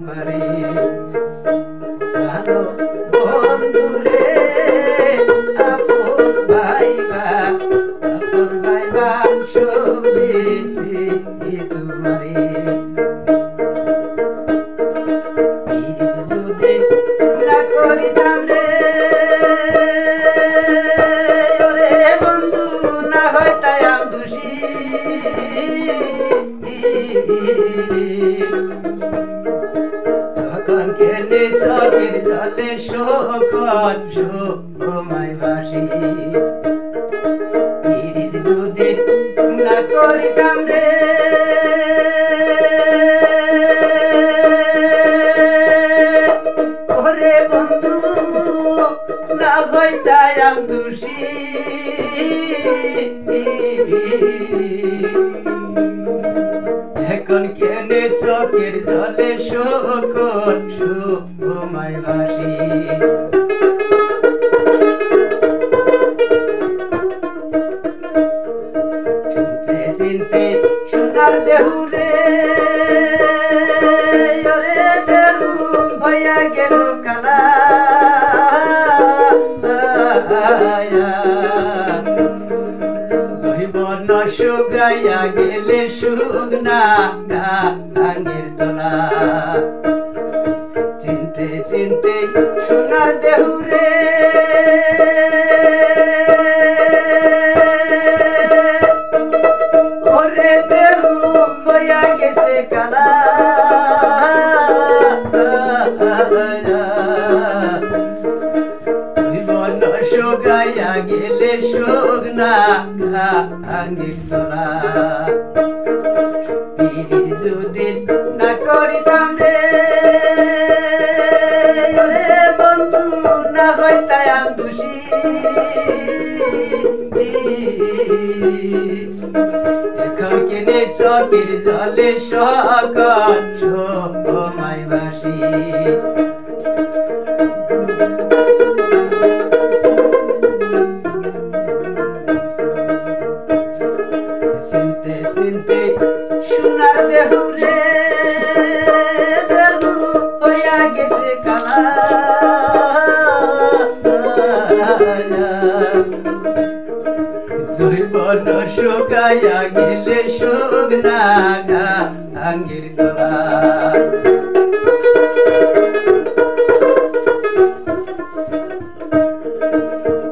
তোমারে প্রাণ বন্ধুরে আপন ভাইবা সব দিয়েছি তোমারে যদি না করিতাম রে ওরে বন্ধু না হইতাম দোষী তখন কেনে চোখের জলে শোকন সময় বাসি যদি না করিতাম রে ওরে বন্ধু না হইতাম দোষী এখন কেনে চোখের জলে শোকন সময় বাসি শুনতে চিনতে সোনার দেহুরে ওরে দেহু হইয়া গেল কালা বর্ণ শুকাইয়া গেলে শুকনা গাঙের তলা চিনতে চিনতে সোনার দেহুরে ওরে দেহু হইয়া গেছে কালা শুকাইয়া গেলে শুকনা গাঙের তলা যদি না করিতাম রে ওরে বন্ধু না হইতাম দোষী এখন কেনে চোখের জলে সকল সময় বাসি চিনতে চিনতে সোনার দেহুরে দেহু হইয়া গেছে কালা জৈবন শুকাইয়া গেলে শুকনা গাঙের তলা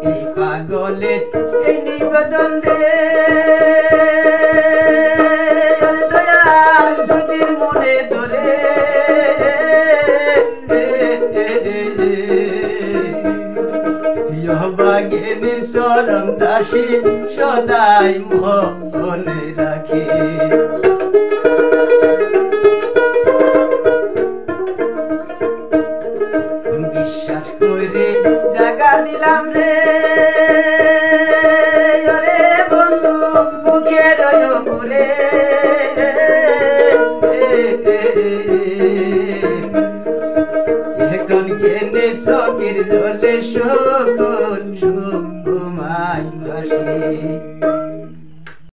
এই পাগলের এই নিবেদন রে দয়াল যদির মনে ধরে বাগেনের চরণ দাসী সদাই মনে রাখে বিশ্বাস করে জাগা দিলাম রে